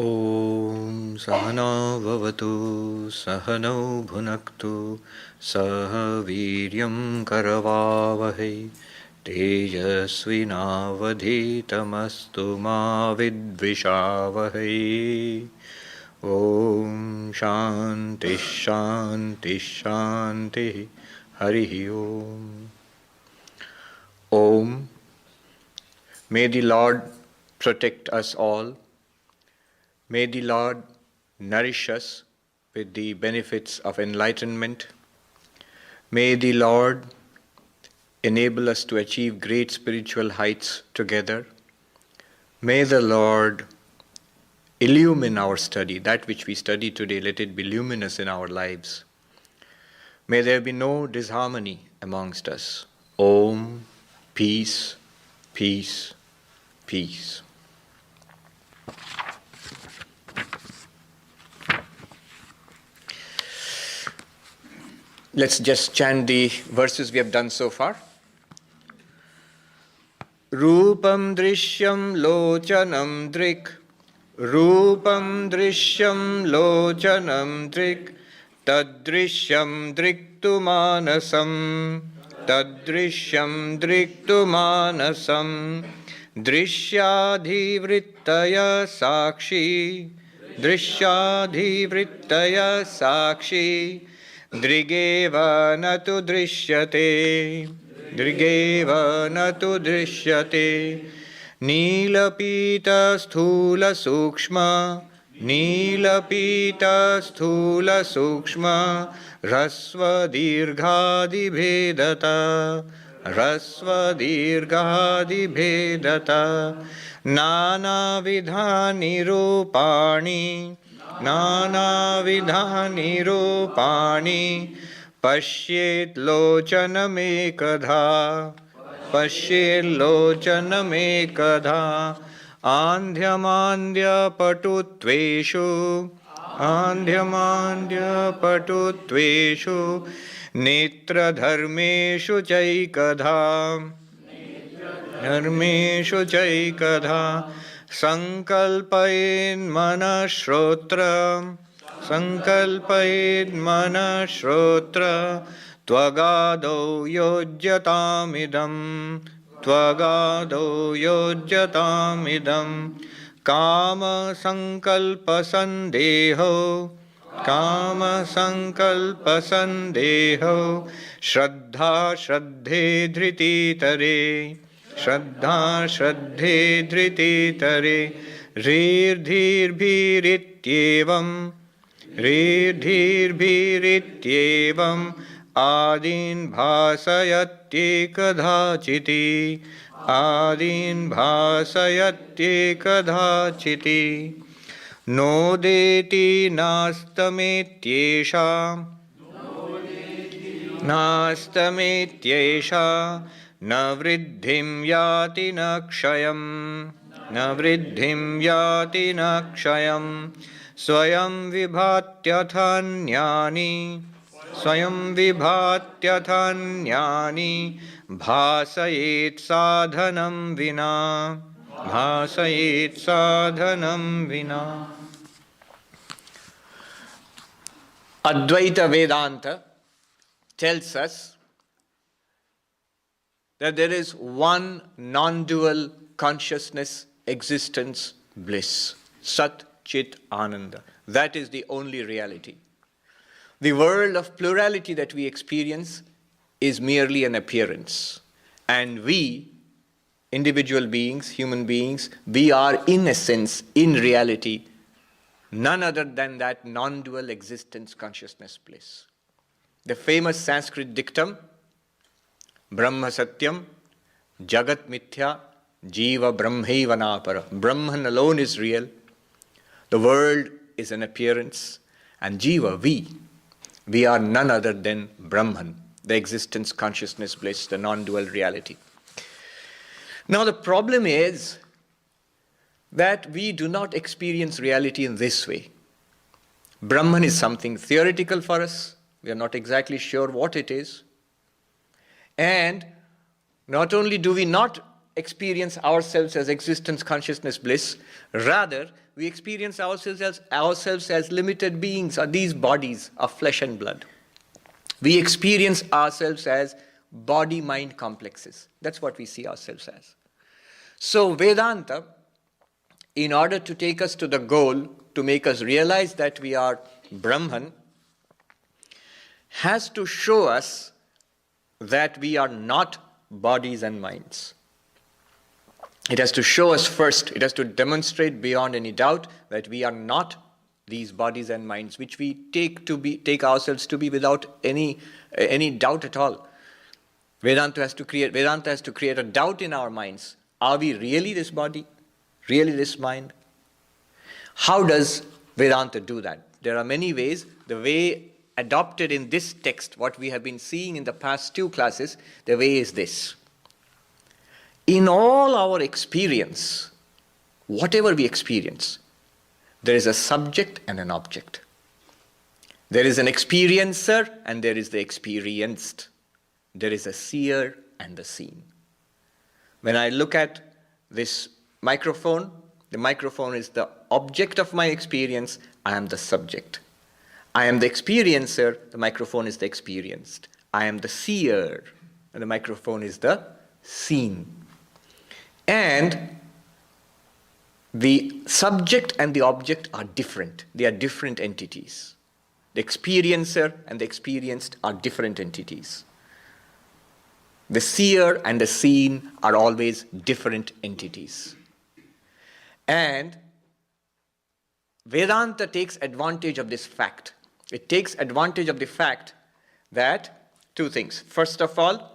Om Sahana Vavatu Sahano Bhunaktu Saha Viryam Karavavahai Tejasvinavadhitamastu ma vidvishavahai. Om Shanti Shanti Shanti Harihi Om. Om. May the Lord protect us all. May the Lord nourish us with the benefits of enlightenment. May the Lord enable us to achieve great spiritual heights together. May the Lord illumine our study. That which we study today, let it be luminous in our lives. May there be no disharmony amongst us. Om, peace, peace, peace. Let's just chant the verses we have done so far. Rupam drishyam lochanam drik. Rupam drishyam lochanam drik. Tadrishyam driktu manasam. Tadrishyam driktu manasam. Drishyadhivrittaya sakshi. Drishyadhivrittaya sakshi. Drigeva natu drishyate. Drigeva natu drishyate. Nilapita sthula sukshma. Nilapita sthula sukshma. Rasva dirghadi bhedata. Rasva dirghadi bhedata. Nana vidhani rupani. Nana vidhani rupani. Pashyet lochanamekadha. Pashyet lochanamekadha. Andhyamandya patutveshu. Andhyamandya patutveshu. Netra dharmeshu chaikadha. Dharmeshu chaikadha. Sankalpayen manashrotra. Sankalpayen manashrotra. Tvagado yojyatamidam. Tvagado yojyatamidam. Kama sankalpa sandeho. Kama sankalpa sandeho. Shraddha shraddhe dhriti tare. Shraddha shraddhe dhriti tare. Rirdhir bhirityevam. Rirdhir bhirityevam. Adin bhasayatyekadhachiti. Adin bhasayatyekadhachiti. Nodeti nastametyesha. Nastametyesha. Na vriddhim yati nakshayam. Na vriddhim yati nakshayam. Swayam vibhatyathaanyani. Swayam vibhatyathaanyani. Bhasayet sadhanam vina. Bhasayet sadhanam vina. Advaita-Vedanta tells us that there is one non-dual consciousness, existence, bliss. Sat, Chit, Ananda. That is the only reality. The world of plurality that we experience is merely an appearance. And we, individual beings, human beings, we are in essence, in reality, none other than that non-dual existence, consciousness, bliss. The famous Sanskrit dictum, Brahma Satyam, Jagat Mithya, Jiva Brahmaiva Napara. Brahman alone is real. The world is an appearance. And Jiva, we are none other than Brahman, the existence, consciousness, bliss, the non-dual reality. Now the problem is that we do not experience reality in this way. Brahman is something theoretical for us. We are not exactly sure what it is. And not only do we not experience ourselves as existence, consciousness, bliss. Rather, we experience ourselves as limited beings, or these bodies of flesh and blood. We experience ourselves as body-mind complexes. That's what we see ourselves as. So Vedanta, in order to take us to the goal, to make us realize that we are Brahman, has to show us that we are not bodies and minds. It has to show us first, it has to demonstrate beyond any doubt that we are not these bodies and minds, which we take ourselves to be without any doubt at all. Vedanta has to create a doubt in our minds. Are we really this body? Really this mind? How does Vedanta do that? There are many ways. The way adopted in this text, what we have been seeing in the past 2 classes, the way is this. In all our experience, whatever we experience, there is a subject and an object. There is an experiencer and there is the experienced. There is a seer and the seen. When I look at this microphone, the microphone is the object of my experience, I am the subject. I am the experiencer, the microphone is the experienced. I am the seer, and the microphone is the seen. And the subject and the object are different. They are different entities. The experiencer and the experienced are different entities. The seer and the seen are always different entities. And Vedanta takes advantage of this fact. It takes advantage of the fact that 2 things. First of all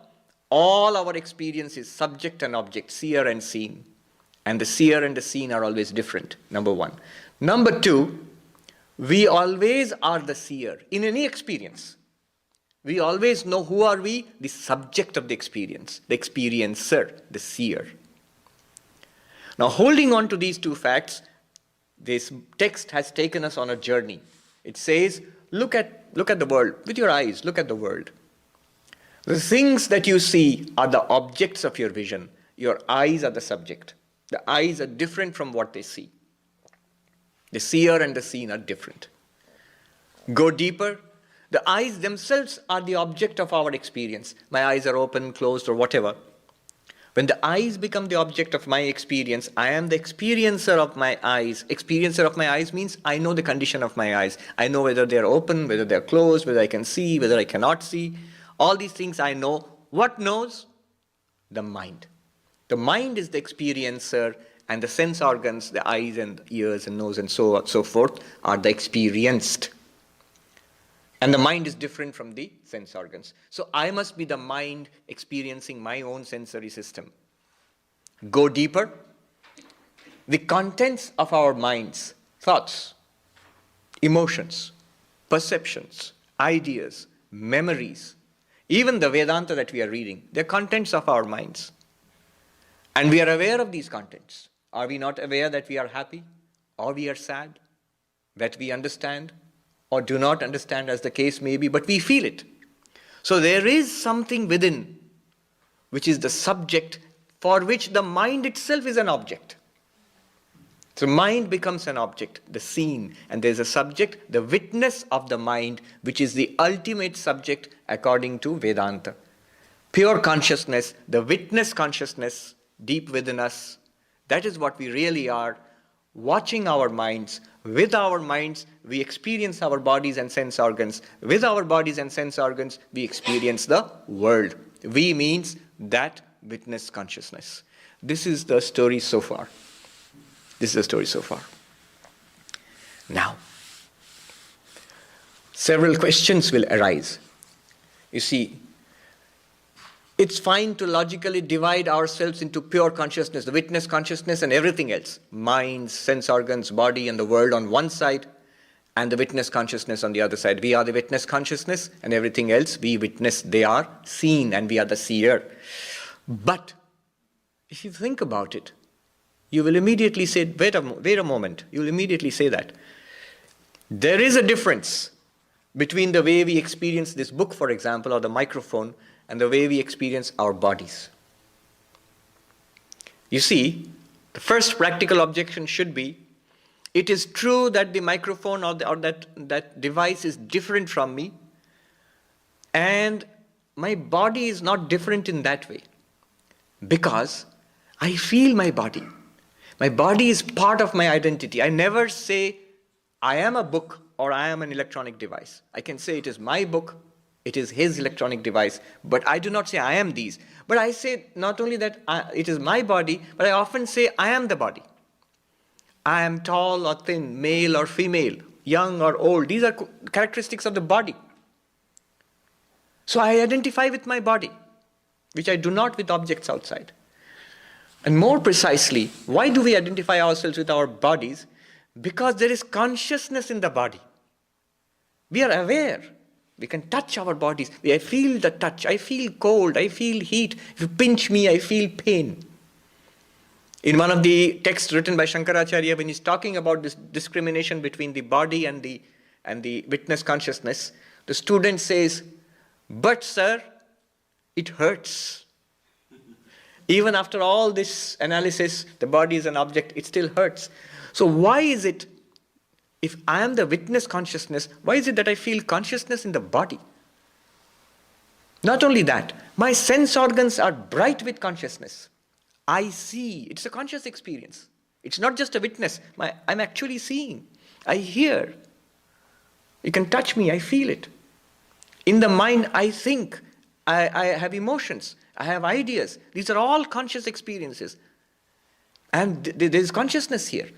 our experience is subject and object, seer and seen. And the seer and the seen are always different, number 1. Number 2, we always are the seer in any experience. We always know who are we? The subject of the experience, the experiencer, the seer. Now, holding on to these 2 facts, this text has taken us on a journey. It says, look at the world. With your eyes, look at the world. The things that you see are the objects of your vision. Your eyes are the subject. The eyes are different from what they see. The seer and the seen are different. Go deeper. The eyes themselves are the object of our experience. My eyes are open, closed, or whatever. When the eyes become the object of my experience, I am the experiencer of my eyes. Experiencer of my eyes means I know the condition of my eyes. I know whether they are open, whether they are closed, whether I can see, whether I cannot see. All these things I know. What knows? The mind. The mind is the experiencer, and the sense organs, the eyes and ears and nose and so on, so forth, are the experienced. And the mind is different from the sense organs. So I must be the mind experiencing my own sensory system. Go deeper. The contents of our minds, thoughts, emotions, perceptions, ideas, memories, even the Vedanta that we are reading, they're contents of our minds. And we are aware of these contents. Are we not aware that we are happy or we are sad, that we understand or do not understand, as the case may be, but we feel it. So there is something within which is the subject for which the mind itself is an object. So mind becomes an object, the seen, and there's a subject, the witness of the mind, which is the ultimate subject according to Vedanta. Pure consciousness, the witness consciousness deep within us, that is what we really are, watching our minds. With our minds, we experience our bodies and sense organs. With our bodies and sense organs, we experience the world. We means that witness consciousness. This is the story so far. Now, several questions will arise. You see, it's fine to logically divide ourselves into pure consciousness, the witness consciousness and everything else. Minds, sense organs, body and the world on one side, and the witness consciousness on the other side. We are the witness consciousness, and everything else we witness, they are seen, and we are the seer. But if you think about it, you will immediately say, wait a moment, you will immediately say that. There is a difference between the way we experience this book, for example, or the microphone, and the way we experience our bodies. You see, the first practical objection should be, it is true that the microphone or that device is different from me, and my body is not different in that way, because I feel my body. My body is part of my identity. I never say, I am a book or I am an electronic device. I can say it is my book, it is his electronic device, but I do not say I am these. But I say not only that it is my body, but I often say I am the body. I am tall or thin, male or female, young or old. These are characteristics of the body. So I identify with my body, which I do not with objects outside. And more precisely, why do we identify ourselves with our bodies? Because there is consciousness in the body. We are aware. We can touch our bodies. I feel the touch. I feel cold. I feel heat. If you pinch me, I feel pain. In one of the texts written by Shankaracharya, when he's talking about this discrimination between the body and the witness consciousness, the student says, "But sir, it hurts. Even after all this analysis, the body is an object, it still hurts." So why is it, if I am the witness consciousness, why is it that I feel consciousness in the body? Not only that, my sense organs are bright with consciousness. I see, it's a conscious experience. It's not just a witness, I'm actually seeing. I hear. You can touch me, I feel it. In the mind, I think, I have emotions, I have ideas. These are all conscious experiences. And there is consciousness here.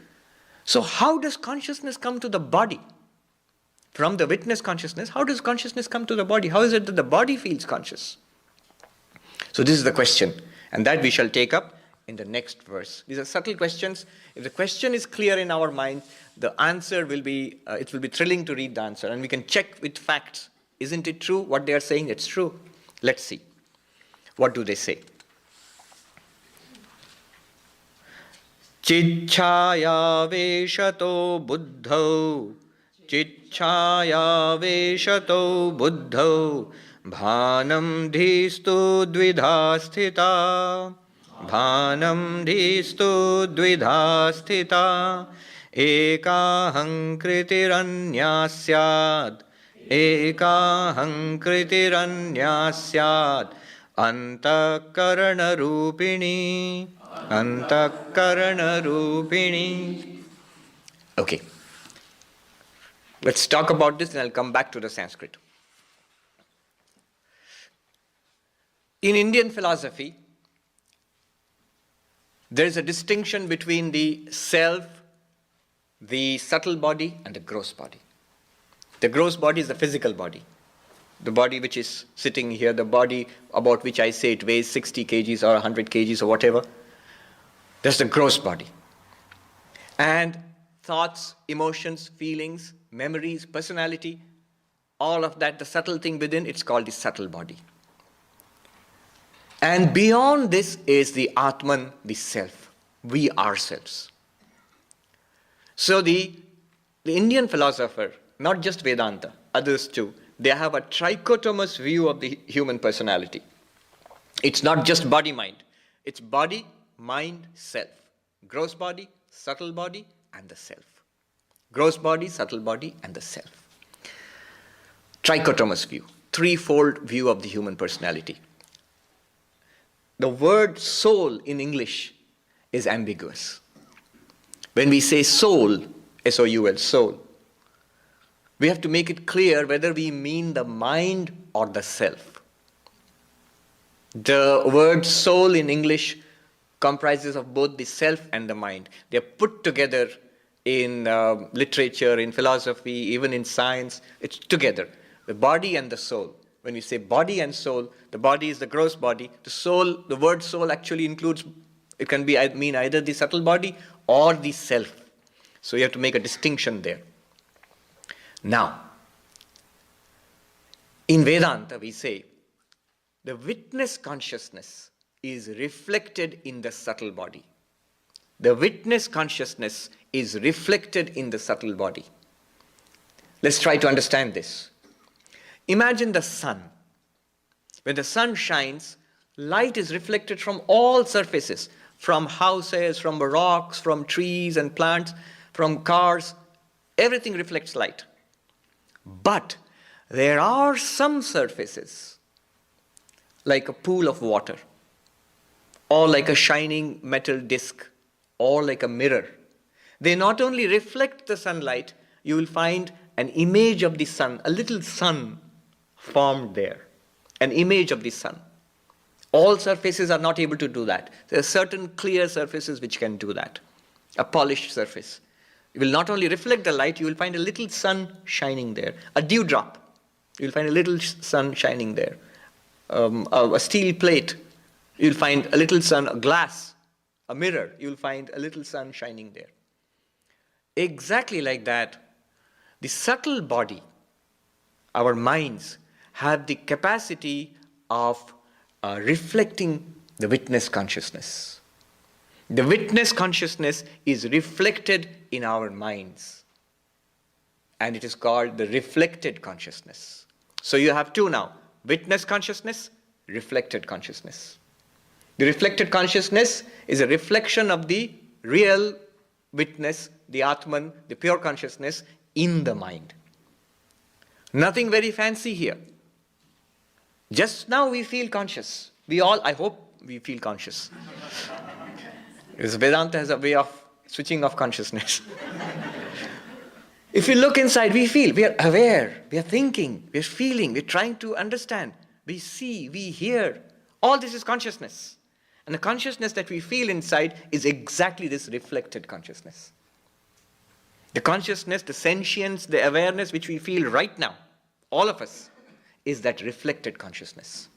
So how does consciousness come to the body? From the witness consciousness, how does consciousness come to the body? How is it that the body feels conscious? So this is the question, and that we shall take up in the next verse. These are subtle questions. If the question is clear in our mind, the answer will be, it will be thrilling to read the answer, and we can check with facts. Isn't it true? What they are saying, it's true. Let's see. What do they say? Chichaya veshato buddhau, chichaya veshato buddhau, bhanam dhistu dvidha sthita, bhanam dhistu dvidha sthita, ekaham kritiranya syad, ekaham kritiranya syad, antakarana rupini, antakarana rupini. Okay. Let's talk about this and I'll come back to the Sanskrit. In Indian philosophy, there is a distinction between the self, the subtle body, and the gross body. The gross body is the physical body. The body which is sitting here, the body about which I say it weighs 60 kgs or 100 kgs or whatever. That's the gross body. And thoughts, emotions, feelings, memories, personality, all of that, the subtle thing within, it's called the subtle body. And beyond this is the Atman, the self, we ourselves. So the Indian philosopher, not just Vedanta, others too, they have a trichotomous view of the human personality. It's not just body-mind. It's body, mind, self. Gross body, subtle body, and the self. Gross body, subtle body, and the self. Trichotomous view, threefold view of the human personality. The word soul in English is ambiguous. When we say soul, S-O-U-L, soul, we have to make it clear whether we mean the mind or the self. The word soul in English comprises of both the self and the mind. They are put together in literature, in philosophy, even in science. It's together, the body and the soul. When we say body and soul, the body is the gross body. The soul, the word soul actually includes, it can be mean either the subtle body or the self. So you have to make a distinction there. Now, in Vedanta we say, the witness consciousness is reflected in the subtle body. The witness consciousness is reflected in the subtle body. Let's try to understand this. Imagine the sun. When the sun shines, light is reflected from all surfaces. from houses, from rocks, from trees and plants, from cars. Everything reflects light. But there are some surfaces, like a pool of water, or like a shining metal disc, or like a mirror. They not only reflect the sunlight, you will find an image of the sun, a little sun formed there, an image of the sun. All surfaces are not able to do that. There are certain clear surfaces which can do that. A polished surface. It will not only reflect the light, you will find a little sun shining there. A dewdrop, you will find a little sun shining there. A steel plate, you will find a little sun. A glass, a mirror, you will find a little sun shining there. Exactly like that, the subtle body, our minds, have the capacity of reflecting the witness consciousness. The witness consciousness is reflected in our minds. And it is called the reflected consciousness. So you have two now: witness consciousness, reflected consciousness. The reflected consciousness is a reflection of the real witness, the Atman, the pure consciousness in the mind. Nothing very fancy here. Just now we feel conscious. We all, I hope we feel conscious. Because Vedanta has a way of switching off consciousness. If we look inside, we feel, we are aware, we are thinking, we are feeling, we are trying to understand, we see, we hear. All this is consciousness. And the consciousness that we feel inside is exactly this reflected consciousness. The consciousness, the sentience, the awareness which we feel right now, all of us, is that reflected consciousness.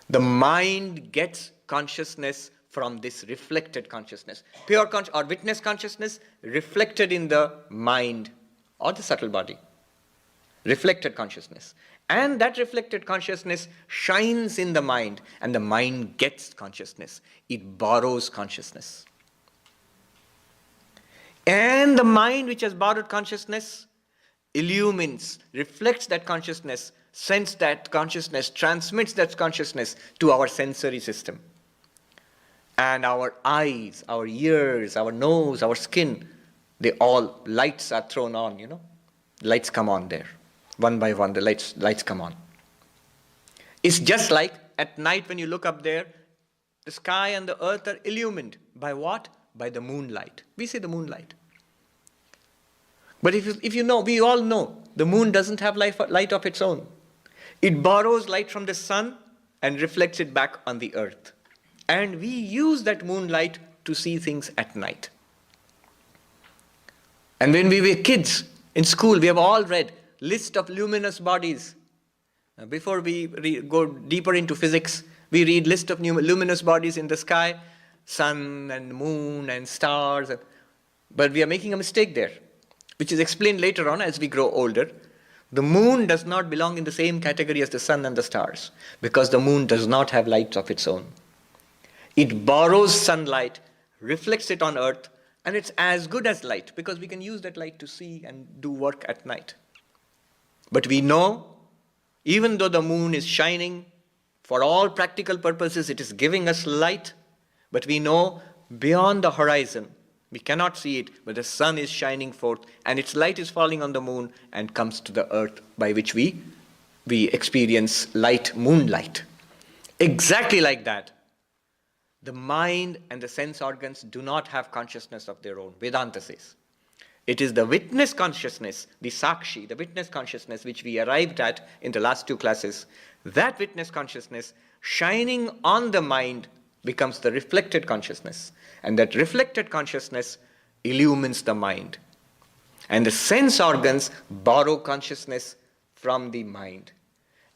The mind gets consciousness from this reflected consciousness. Pure or witness consciousness reflected in the mind or the subtle body. Reflected consciousness. And that reflected consciousness shines in the mind, and the mind gets consciousness. It borrows consciousness. And the mind which has borrowed consciousness illumines, reflects that consciousness, sends that consciousness, transmits that consciousness to our sensory system. And our eyes, our ears, our nose, our skin, they all, lights are thrown on, Lights come on there. One by one, the lights come on. It's just like at night when you look up there, the sky and the earth are illumined. By what? By the moonlight. We see the moonlight. But if you know, we all know, the moon doesn't have light of its own. It borrows light from the sun and reflects it back on the earth. And we use that moonlight to see things at night. And when we were kids in school, we have all read list of luminous bodies. Before we go deeper into physics, we read list of luminous bodies in the sky, sun and moon and stars. But we are making a mistake there, which is explained later on as we grow older. The moon does not belong in the same category as the sun and the stars, because the moon does not have light of its own. It borrows sunlight, reflects it on earth, and it's as good as light, because we can use that light to see and do work at night. But we know, even though the moon is shining, for all practical purposes it is giving us light, but we know beyond the horizon, we cannot see it, but the sun is shining forth, and its light is falling on the moon and comes to the earth, by which we experience light, moonlight. Exactly like that, the mind and the sense organs do not have consciousness of their own, Vedanta says. It is the witness consciousness, the sakshi, the witness consciousness which we arrived at in the last two classes. That witness consciousness shining on the mind becomes the reflected consciousness. And that reflected consciousness illumines the mind. And the sense organs borrow consciousness from the mind.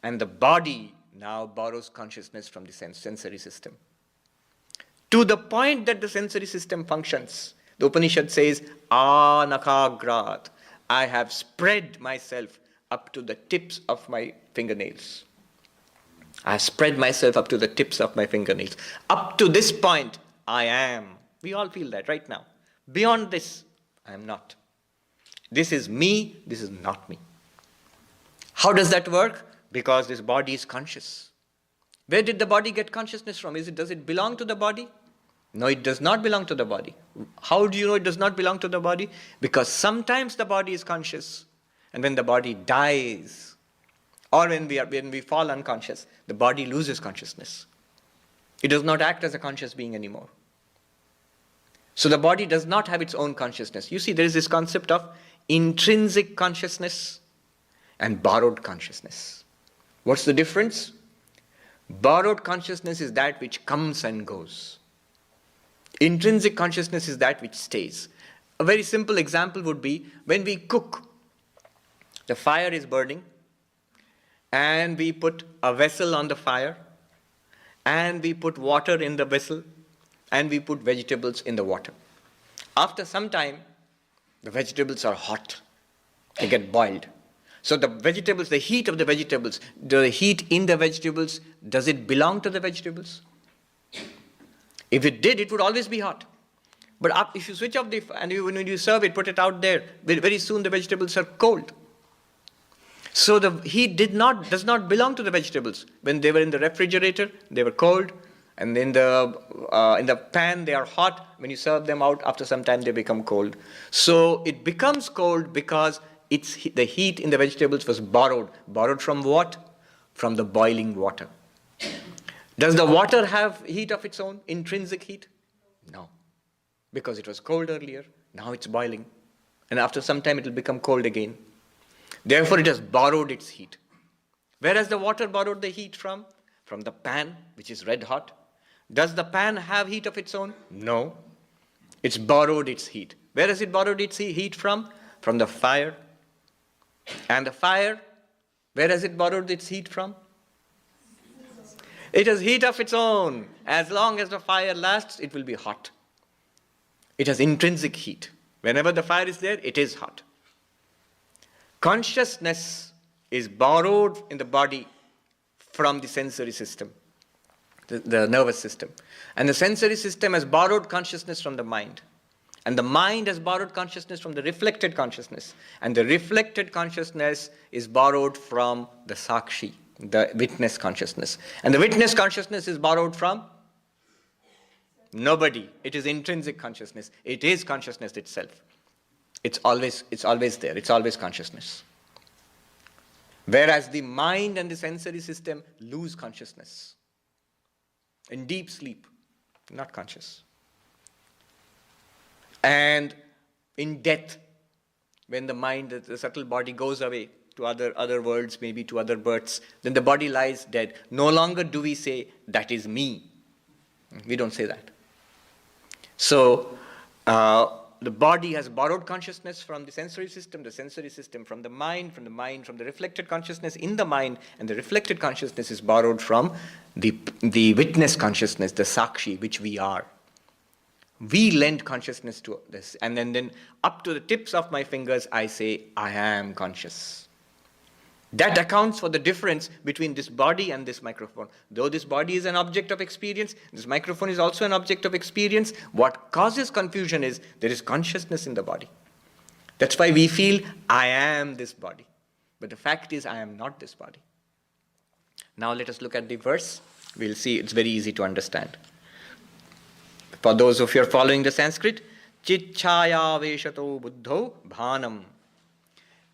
And the body now borrows consciousness from the sensory system. To the point that the sensory system functions, the Upanishad says, Anakagrat, I have spread myself up to the tips of my fingernails. I have spread myself up to the tips of my fingernails. Up to this point, I am. We all feel that right now. Beyond this, I am not. This is me, this is not me. How does that work? Because this body is conscious. Where did the body get consciousness from? Does it belong to the body? No, it does not belong to the body. How do you know it does not belong to the body? Because sometimes the body is conscious, and when the body dies, or when we fall unconscious, the body loses consciousness. It does not act as a conscious being anymore. So the body does not have its own consciousness. You see, there is this concept of intrinsic consciousness and borrowed consciousness. What's the difference? Borrowed consciousness is that which comes and goes. Intrinsic consciousness is that which stays. A very simple example would be when we cook. The fire is burning, and we put a vessel on the fire, and we put water in the vessel, and we put vegetables in the water. After some time, the vegetables are hot. They get boiled. So the vegetables, the heat of the vegetables, the heat in the vegetables, does it belong to the vegetables? If it did, it would always be hot. But if you switch off when you serve it, put it out there, very soon the vegetables are cold. So the heat does not belong to the vegetables. When they were in the refrigerator, they were cold, and in the pan they are hot. When you serve them out, after some time they become cold. So it becomes cold because the heat in the vegetables was borrowed. Borrowed from what? From the boiling water. Does the water have heat of its own, intrinsic heat? No. Because it was cold earlier, now it's boiling. And after some time it will become cold again. Therefore it has borrowed its heat. Where has the water borrowed the heat from? From the pan, which is red hot. Does the pan have heat of its own? No. It's borrowed its heat. Where has it borrowed its heat from? From the fire. And the fire, where has it borrowed its heat from? It has heat of its own. As long as the fire lasts, it will be hot. It has intrinsic heat. Whenever the fire is there, it is hot. Consciousness is borrowed in the body from the sensory system, the nervous system. And the sensory system has borrowed consciousness from the mind. And the mind has borrowed consciousness from the reflected consciousness. And the reflected consciousness is borrowed from the sakshi, the witness consciousness. And the witness consciousness is borrowed from nobody. It is intrinsic consciousness. It is consciousness itself. It's always there. It's always consciousness. Whereas the mind and the sensory system lose consciousness. In deep sleep, not conscious. And in death, when the mind, the subtle body goes away to other worlds, maybe to other births, then the body lies dead. No longer do we say, that is me. We don't say that. So, the body has borrowed consciousness from the sensory system from the mind from the reflected consciousness in the mind, and the reflected consciousness is borrowed from the witness consciousness, the sakshi, which we are. We lend consciousness to this, and then up to the tips of my fingers, I say, I am conscious. That accounts for the difference between this body and this microphone. Though this body is an object of experience, this microphone is also an object of experience. What causes confusion is there is consciousness in the body. That's why we feel, I am this body. But the fact is, I am not this body. Now let us look at the verse. We'll see it's very easy to understand. For those of you who are following the Sanskrit, Chit-chaya veshato buddho bhanam.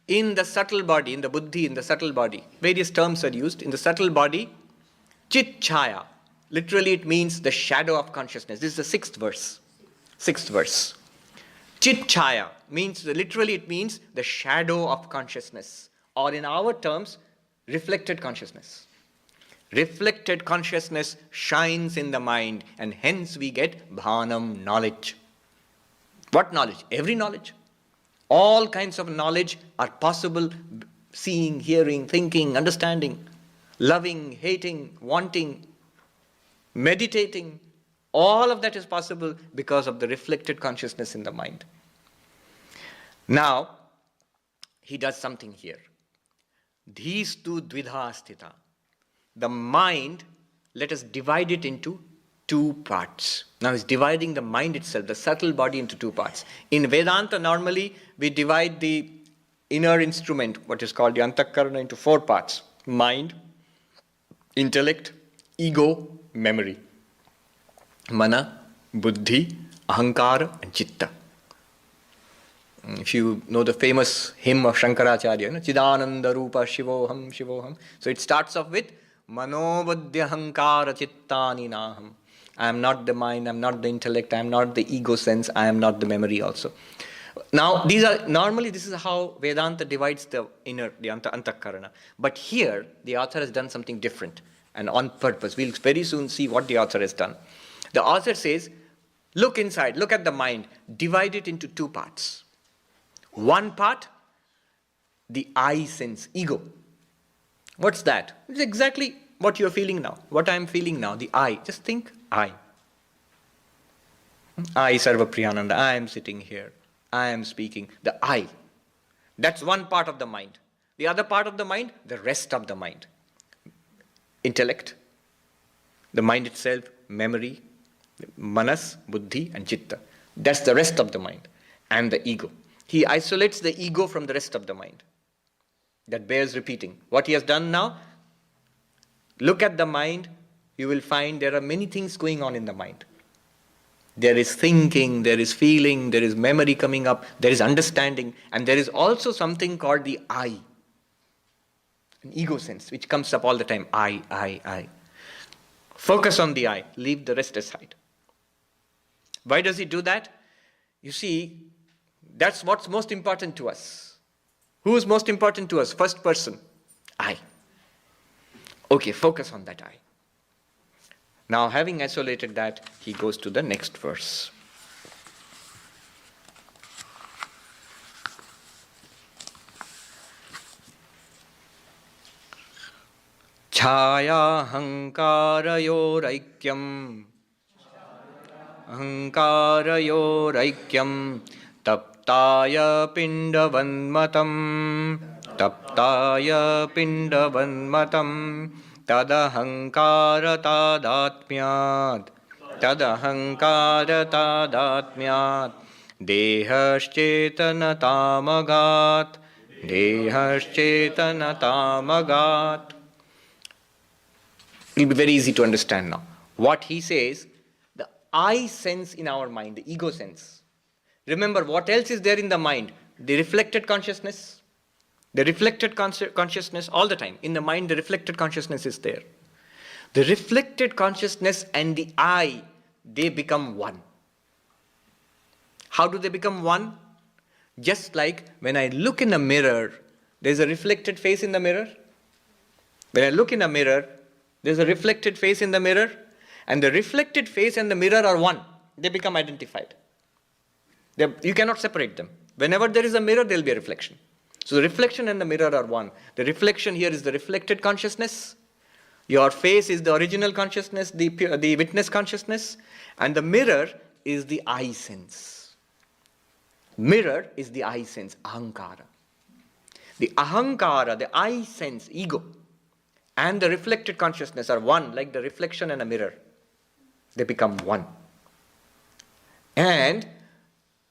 In the subtle body, in the buddhi, in the subtle body, various terms are used. In the subtle body, Chit-chaya, literally it means the shadow of consciousness. This is the sixth verse. Chit-chaya means, literally it means the shadow of consciousness. Or in our terms, reflected consciousness. Reflected consciousness shines in the mind, and hence we get bhanam, knowledge. What knowledge? Every knowledge. All kinds of knowledge are possible: seeing, hearing, thinking, understanding, loving, hating, wanting, meditating. All of that is possible because of the reflected consciousness in the mind. Now, he does something here. Dhistu dvidha sthita. The mind, let us divide it into two parts. Now he's dividing the mind itself, the subtle body, into two parts. In Vedanta, normally we divide the inner instrument, what is called the antakarana, into four parts: mind, intellect, ego, memory. Mana, buddhi, ahankara and chitta. If you know the famous hymn of Shankaracharya, Chidananda Rupa Shivoham Shivoham. So it starts off with Mano buddhi ahankara chittani naham. I am not the mind, I am not the intellect, I am not the ego sense, I am not the memory also. Now, this is how Vedanta divides the inner, the antakarana. But here, the author has done something different and on purpose. We'll very soon see what the author has done. The author says, look inside, look at the mind, divide it into two parts. One part, the I sense, ego. What's that? It's exactly what you're feeling now, what I'm feeling now, the I. Just think, I. I, Sarvapriyananda, I am sitting here. I am speaking, the I. That's one part of the mind. The other part of the mind, the rest of the mind. Intellect, the mind itself, memory, manas, buddhi and chitta. That's the rest of the mind. And the ego. He isolates the ego from the rest of the mind. That bears repeating. What he has done now, look at the mind, you will find there are many things going on in the mind. There is thinking, there is feeling, there is memory coming up, there is understanding, and there is also something called the I. An ego sense, which comes up all the time. I. Focus on the I, leave the rest aside. Why does he do that? You see, that's what's most important to us. Who is most important to us? First person, I. Okay, focus on that I. Now, having isolated that, he goes to the next verse. Chaya hankarayoraikyam ahankarayoraikyam taptaya pindavanmatam tadahankaratadaatmyat dehashchetanatamagat. It will be very easy to understand now. What he says, the I sense in our mind, the ego sense. Remember, what else is there in the mind? The reflected consciousness. The reflected consciousness all the time. In the mind, the reflected consciousness is there. The reflected consciousness and the I, they become one. How do they become one? Just like when I look in a mirror, there's a reflected face in the mirror. When I look in a mirror, there's a reflected face in the mirror, and the reflected face and the mirror are one. They become identified. You cannot separate them. Whenever there is a mirror, there will be a reflection. So the reflection and the mirror are one. The reflection here is the reflected consciousness. Your face is the original consciousness, the witness consciousness, and the mirror is the I sense. Mirror is the I sense, ahankara. The ahankara, the I sense, ego, and the reflected consciousness are one, like the reflection and a mirror. They become one. And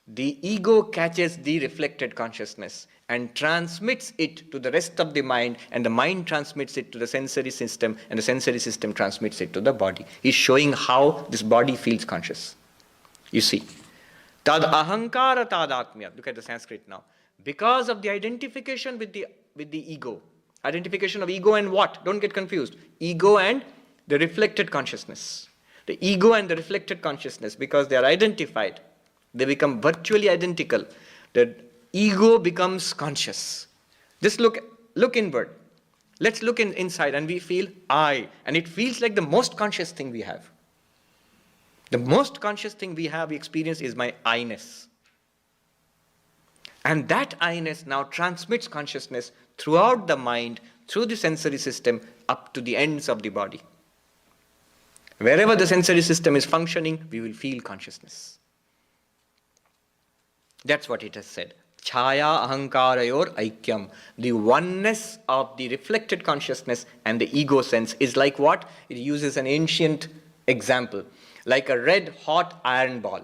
the ego catches the reflected consciousness and transmits it to the rest of the mind, and the mind transmits it to the sensory system, and the sensory system transmits it to the body. He's showing how this body feels conscious. You see. Tad ahankara tadatmya. Look at the Sanskrit now. Because of the identification with the ego. Identification of ego and what? Don't get confused. Ego and the reflected consciousness. The ego and the reflected consciousness, because they are identified, they become virtually identical. The ego becomes conscious. Just look inward. Let's look inside and we feel I. And it feels like the most conscious thing we have. The most conscious thing we experience is my I-ness. And that I-ness now transmits consciousness throughout the mind, through the sensory system, up to the ends of the body. Wherever the sensory system is functioning, we will feel consciousness. That's what it has said. Chaya ahankarayor aikyam. The oneness of the reflected consciousness and the ego sense is like what? It uses an ancient example. Like a red hot iron ball.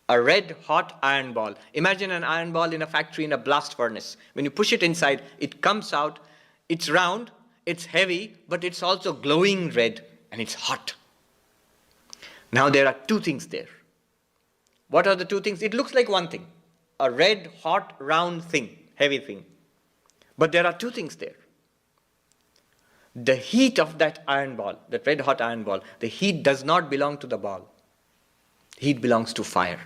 A red hot iron ball. Imagine an iron ball in a factory in a blast furnace. When you push it inside, it comes out, it's round, it's heavy, but it's also glowing red. and it's hot. Now there are two things there. What are the two things? It looks like one thing. A red, hot, round thing, heavy thing. But there are two things there. The heat of that iron ball, that red hot iron ball, the heat does not belong to the ball. Heat belongs to fire.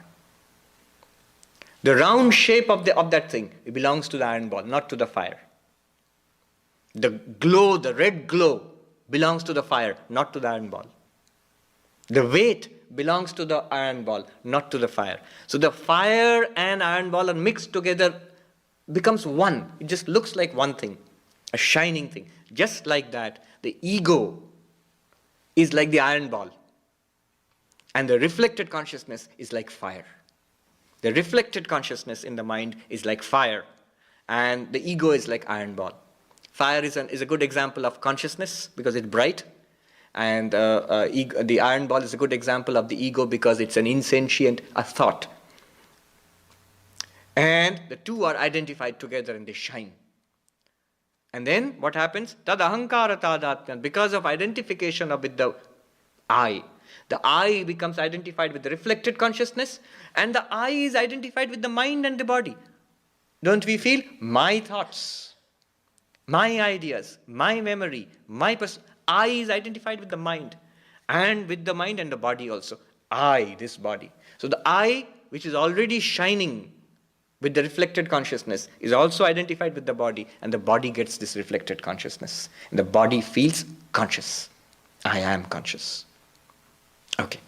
The round shape of that thing, it belongs to the iron ball, not to the fire. The glow, the red glow, belongs to the fire, not to the iron ball. The weight belongs to the iron ball, not to the fire. So the fire and iron ball are mixed together, becomes one. It just looks like one thing, a shining thing. Just like that, the ego is like the iron ball. And the reflected consciousness is like fire. The reflected consciousness in the mind is like fire. And the ego is like iron ball. Fire is a good example of consciousness because it's bright. And the iron ball is a good example of the ego because it's an insentient thought. And the two are identified together and they shine. And then what happens? Tad ahankara tadatmyan. Because of identification with the I becomes identified with the reflected consciousness, and the I is identified with the mind and the body. Don't we feel? My thoughts, my ideas, my memory, I is identified with the mind, and with the mind and the body also. I, this body. So the I, which is already shining with the reflected consciousness, is also identified with the body, and the body gets this reflected consciousness. And the body feels conscious. I am conscious. Okay.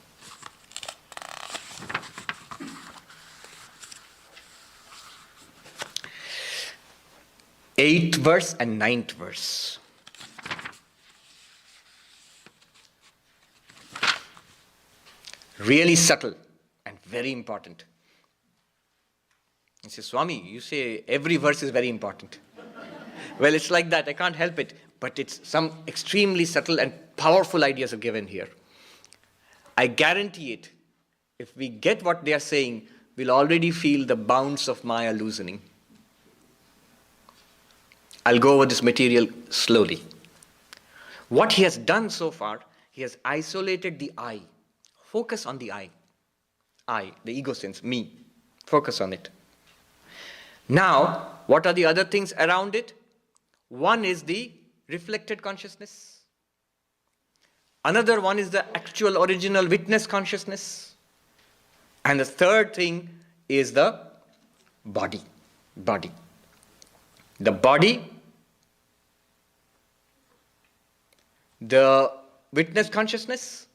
Eighth verse and ninth verse. Really subtle and very important. He says, Swami, you say every verse is very important. Well, it's like that. I can't help it. But it's some extremely subtle and powerful ideas are given here. I guarantee it. If we get what they are saying, we'll already feel the bounds of Maya loosening. I'll go over this material slowly. What he has done so far, he has isolated the I. Focus on the I. I, the ego sense, me. Focus on it. Now, what are the other things around it? One is the reflected consciousness. Another one is the actual original witness consciousness. And the third thing is the body. The body, the witness consciousness,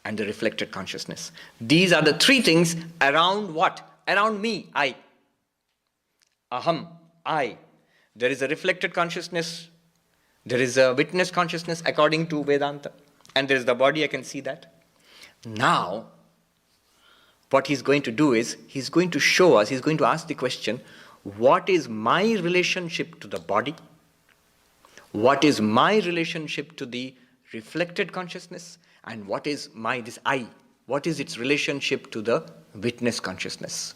and the reflected consciousness. These are the three things around what? Around me, I. Aham, I. There is a reflected consciousness. There is a witness consciousness according to Vedanta. And there is the body, I can see that. Now, what he's going to do is, he's going to show us, he's going to ask the question, what is my relationship to the body? What is my relationship to the reflected consciousness? And what is this I? What is its relationship to the witness consciousness?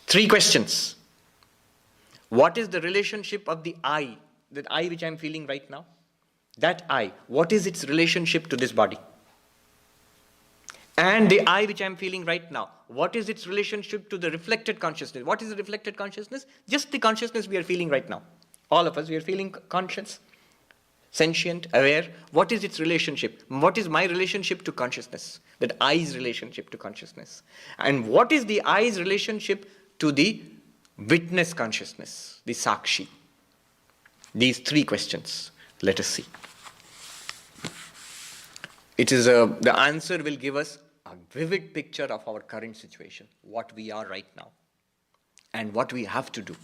Three questions. What is the relationship of the I, that I which I'm feeling right now? That I, what is its relationship to this body? And the I which I'm feeling right now, what is its relationship to the reflected consciousness? What is the reflected consciousness? Just the consciousness we are feeling right now. All of us, we are feeling conscious, sentient, aware. What is its relationship? What is my relationship to consciousness? That I's relationship to consciousness. And what is the I's relationship to the witness consciousness, the Sakshi? These three questions. Let us see. The answer will give us a vivid picture of our current situation, what we are right now, and what we have to do.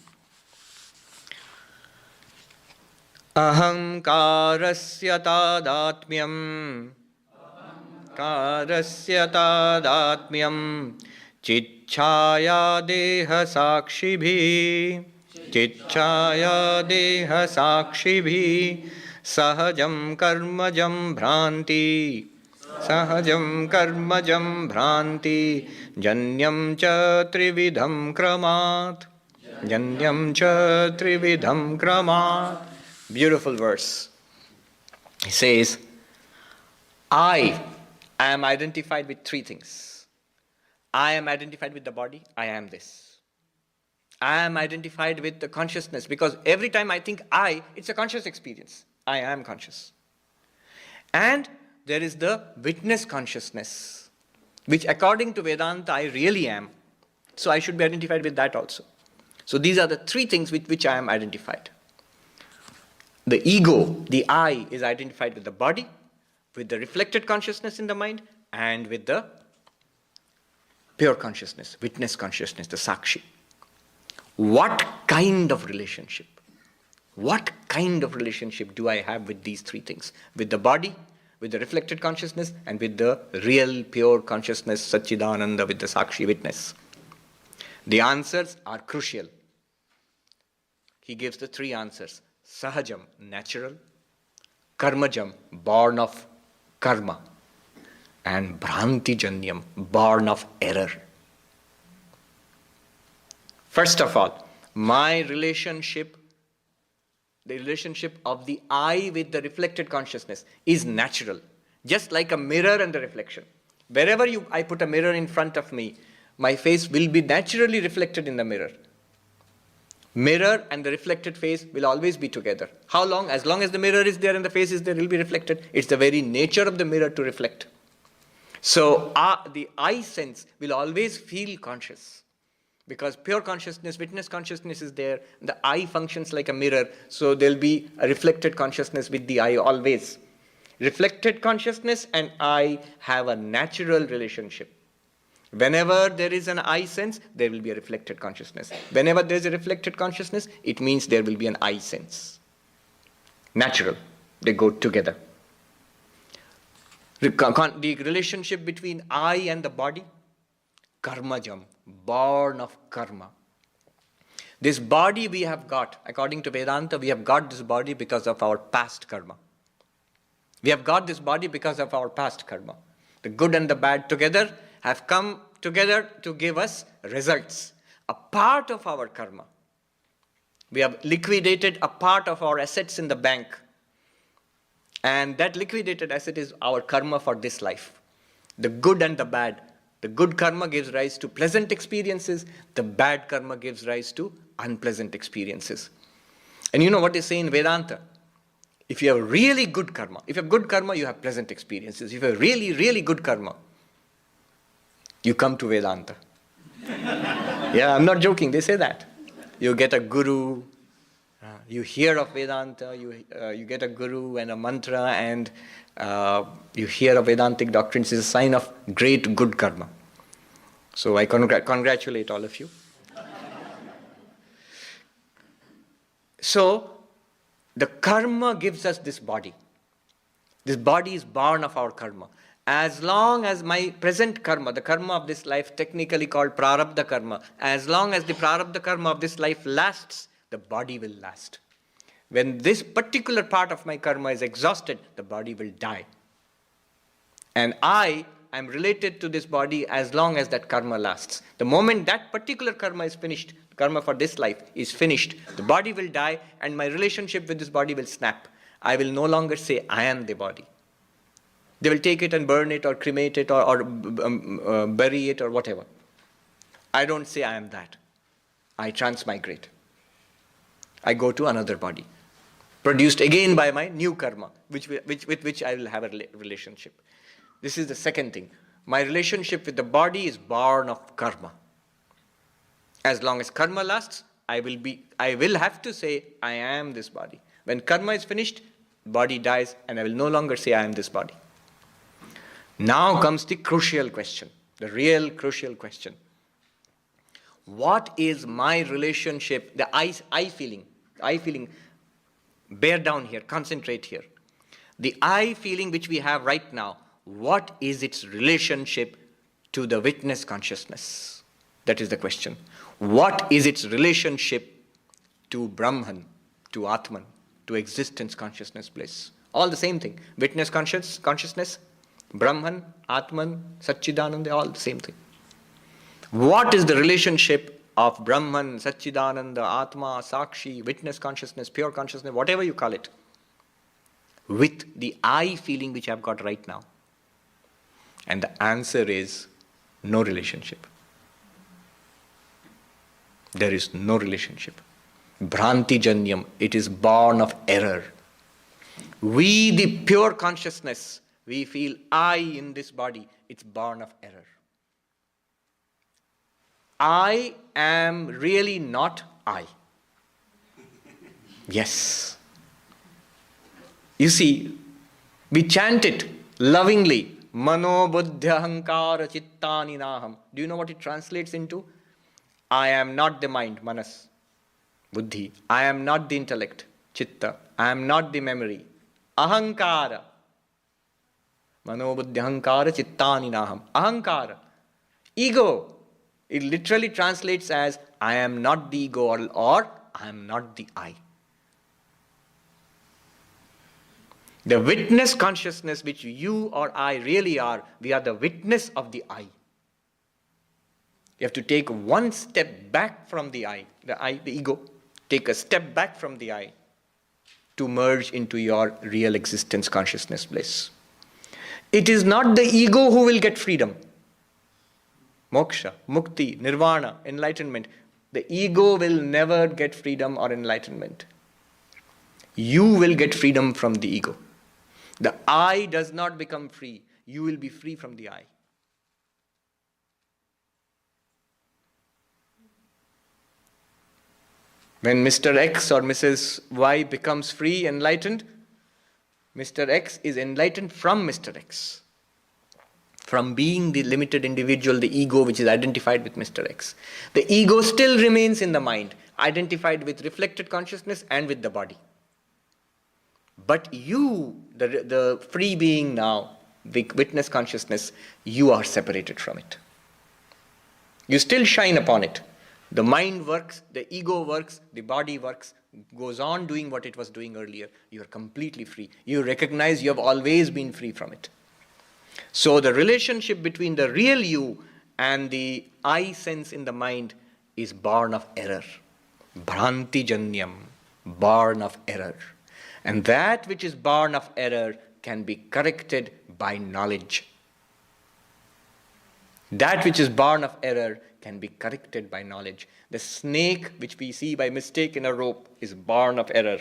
Ahankarasya tadatmyam chichaya deha sakshibhi sahajam karmajam bhranti janyam cha trividham kramat. Beautiful verse. He says, I am identified with three things. I am identified with the body, I am this. I am identified with the consciousness, because every time I think I, it's a conscious experience. I am conscious. And there is the witness consciousness, which according to Vedanta I really am. So I should be identified with that also. So these are the three things with which I am identified. The ego, the I, is identified with the body, with the reflected consciousness in the mind, and with the pure consciousness, witness consciousness, the sakshi. What kind of relationship? What kind of relationship do I have with these three things? With the body, with the reflected consciousness, and with the real pure consciousness, Satchidananda, with the sakshi witness. The answers are crucial. He gives the three answers. Sahajam, natural. Karmajam, born of karma. And Bhrantijanyam, born of error. First of all, my relationship, the relationship of the I with the reflected consciousness is natural. Just like a mirror and the reflection. Wherever I put a mirror in front of me, my face will be naturally reflected in the mirror. Mirror and the reflected face will always be together. How long? As long as the mirror is there and the face is there, it will be reflected. It's the very nature of the mirror to reflect. So the I sense will always feel conscious. Because pure consciousness, witness consciousness is there. The I functions like a mirror. So there will be a reflected consciousness with the I always. Reflected consciousness and I have a natural relationship. Whenever there is an I sense, there will be a reflected consciousness. Whenever there is a reflected consciousness, it means there will be an I sense. Natural. They go together. The relationship between I and the body, karmajam, born of karma. This body we have got, according to Vedanta, we have got this body because of our past karma. We have got this body because of our past karma. The good and the bad together have come together to give us results. A part of our karma. We have liquidated a part of our assets in the bank. And that liquidated asset is our karma for this life. The good and the bad. The good karma gives rise to pleasant experiences. The bad karma gives rise to unpleasant experiences. And you know what they say in Vedanta? If you have really good karma, if you have good karma, you have pleasant experiences. If you have really, really good karma, you come to Vedanta. Yeah, I'm not joking. They say that. You get a guru. You hear of Vedanta. You get a guru and a mantra, and you hear of Vedantic doctrines. Is a sign of great good karma. So I congratulate all of you. So the karma gives us this body. This body is born of our karma. As long as my present karma, the karma of this life, technically called prarabdha karma, as long as the prarabdha karma of this life lasts, the body will last. When this particular part of my karma is exhausted, the body will die. And I am related to this body as long as that karma lasts. The moment that particular karma is finished, the karma for this life is finished, the body will die and my relationship with this body will snap. I will no longer say, I am the body. They will take it and burn it or cremate it or bury it or whatever. I don't say I am that. I transmigrate. I go to another body, produced again by my new karma, with which I will have a relationship. This is the second thing. My relationship with the body is born of karma. As long as karma lasts, I will have to say, I am this body. When karma is finished, body dies, and I will no longer say I am this body. Now comes the crucial question, the real crucial question. What is my relationship, the I feeling, bear down here, concentrate here. The I feeling which we have right now, what is its relationship to the witness consciousness? That is the question. What is its relationship to Brahman, to Atman, to existence, consciousness, bliss? All the same thing. Witness consciousness, Brahman, Atman, Satchidananda, all the same thing. What is the relationship of Brahman, Satchidananda, Atma, Sakshi, witness consciousness, pure consciousness, whatever you call it, with the I feeling which I've got right now? And the answer is no relationship. There is no relationship. Bhranti janyam, it is born of error. We, the pure consciousness, we feel I in this body, it's born of error. I am really not I. Yes. You see, we chant it lovingly. Mano buddhya hankara chittani naham. Do you know what it translates into? I am not the mind, manas, buddhi. I am not the intellect, chitta. I am not the memory, ahankara. Mano buddhya hankara chittani naham. Ahankara. Ego. It literally translates as I am not the ego or I am not the I. The witness consciousness which you or I really are, we are the witness of the I. You have to take one step back from the I, the ego. Take a step back from the I to merge into your real existence consciousness bliss. It is not the ego who will get freedom. Moksha, mukti, nirvana, enlightenment. The ego will never get freedom or enlightenment. You will get freedom from the ego. The I does not become free. You will be free from the I. When Mr. X or Mrs. Y becomes free, enlightened, Mr. X is enlightened from Mr. X. From being the limited individual, the ego which is identified with Mr. X. The ego still remains in the mind, identified with reflected consciousness and with the body. But you, the free being now, the witness consciousness, you are separated from it. You still shine upon it. The mind works, the ego works, the body works, goes on doing what it was doing earlier. You are completely free. You recognize you have always been free from it. So the relationship between the real you and the I sense in the mind is born of error. Bhranti janyam, born of error. And that which is born of error can be corrected by knowledge. That which is born of error can be corrected by knowledge. The snake which we see by mistake in a rope is born of error.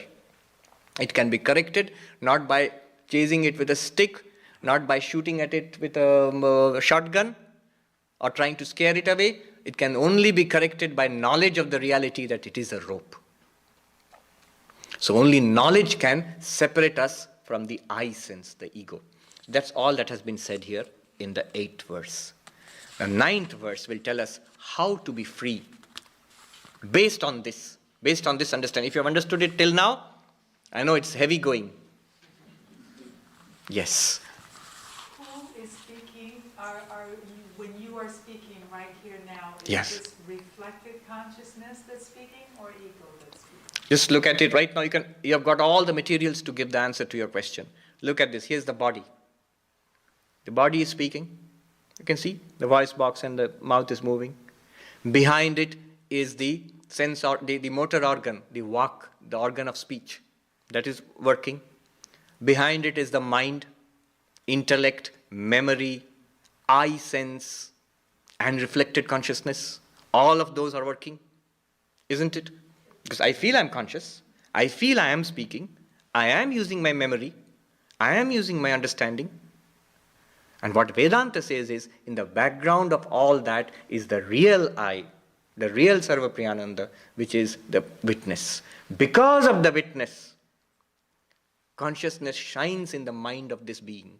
It can be corrected not by chasing it with a stick, not by shooting at it with a shotgun or trying to scare it away. It can only be corrected by knowledge of the reality that it is a rope. So only knowledge can separate us from the I sense, the ego. That's all that has been said here in the 8th verse. The 9th verse will tell us how to be free based on this understanding. If you have understood it till now, I know it's heavy going. Yes. Who is speaking? When you are speaking right here now, is Yes. this reflected consciousness that's speaking or ego that's speaking? Just look at it right now. You have got all the materials to give the answer to your question. Look at this. Here's the body. The body is speaking. You can see the voice box and the mouth is moving. Behind it is the sense or the motor organ, the vak, the organ of speech, that is working. Behind it is the mind, intellect, memory, I sense, and reflected consciousness. All of those are working, isn't it? Because I feel I'm conscious. I feel I am speaking. I am using my memory. I am using my understanding. And what Vedanta says is, in the background of all that is the real I, the real Sarvapriyananda, which is the witness. Because of the witness, consciousness shines in the mind of this being.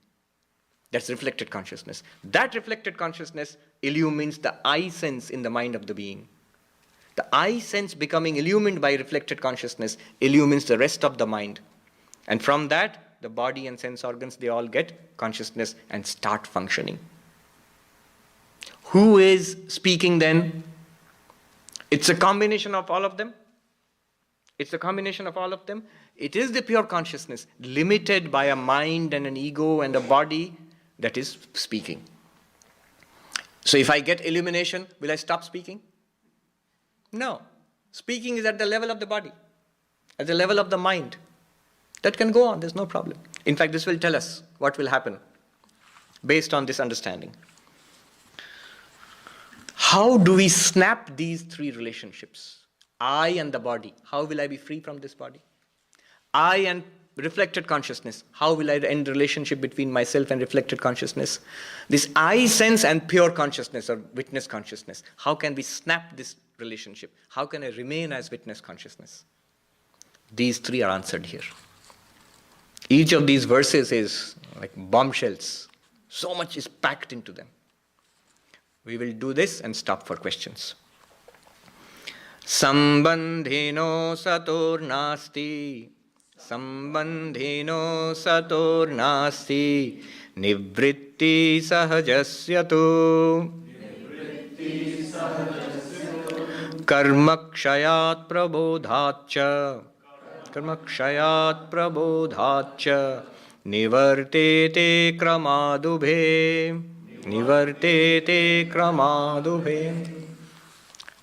That's reflected consciousness. That reflected consciousness illumines the I sense in the mind of the being. The I sense becoming illumined by reflected consciousness illumines the rest of the mind. And from that, the body and sense organs, they all get consciousness and start functioning. Who is speaking then? It's a combination of all of them. It's a combination of all of them. It is the pure consciousness, limited by a mind and an ego and a body, that is speaking. So if I get illumination, will I stop speaking? No. Speaking is at the level of the body, at the level of the mind. That can go on, there's no problem. In fact, this will tell us what will happen. based on this understanding. How do we snap these three relationships? I and the body. How will I be free from this body? I and reflected consciousness. How will I end the relationship between myself and reflected consciousness? This I sense and pure consciousness or witness consciousness. How can we snap this relationship? How can I remain as witness consciousness? These three are answered here. Each of these verses is like bombshells. So much is packed into them. We will do this and stop for questions. Sambandhino sator nasti. Sambandhino sator nasti. Nivritti sahajasya tu. Karmakshayat prabodhacha. Karmakshayat prabodhacha. Nivartete kramadubhe. Nivartete kramadubhe.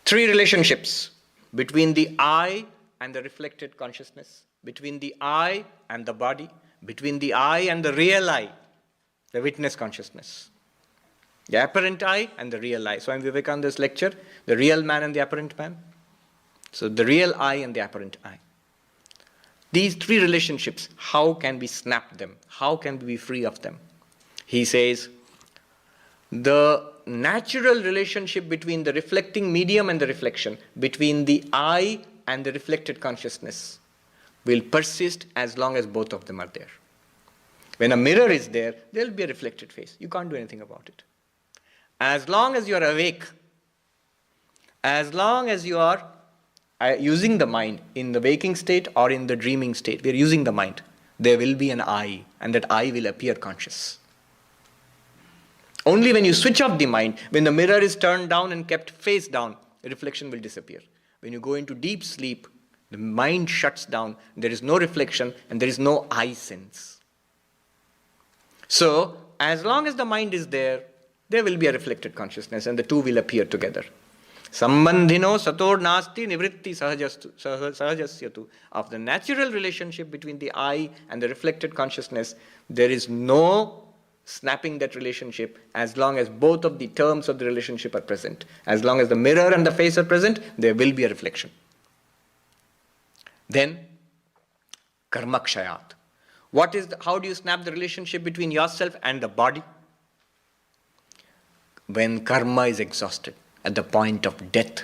Three relationships between the I and the reflected consciousness, between the I and the body, between the I and the real I, the witness consciousness. The apparent I and the real I. Swami Vivekananda's lecture, the real man and the apparent man. So the real I and the apparent I. These three relationships, how can we snap them? How can we be free of them? He says, the natural relationship between the reflecting medium and the reflection, between the I and the reflected consciousness, will persist as long as both of them are there. When a mirror is there, there will be a reflected face. You can't do anything about it. As long as you are awake, as long as you are using the mind in the waking state or in the dreaming state, we are using the mind, there will be an I, and that I will appear conscious. Only when you switch off the mind, when the mirror is turned down and kept face down, the reflection will disappear. When you go into deep sleep, the mind shuts down, there is no reflection, and there is no I sense. So, as long as the mind is there, there will be a reflected consciousness, and the two will appear together. Sambandhino sator nasti nivritti sahajasyatu. Of the natural relationship between the I and the reflected consciousness, there is no snapping that relationship as long as both of the terms of the relationship are present. As long as the mirror and the face are present, there will be a reflection. Then, karmakshayat. How do you snap the relationship between yourself and the body? When karma is exhausted, at the point of death.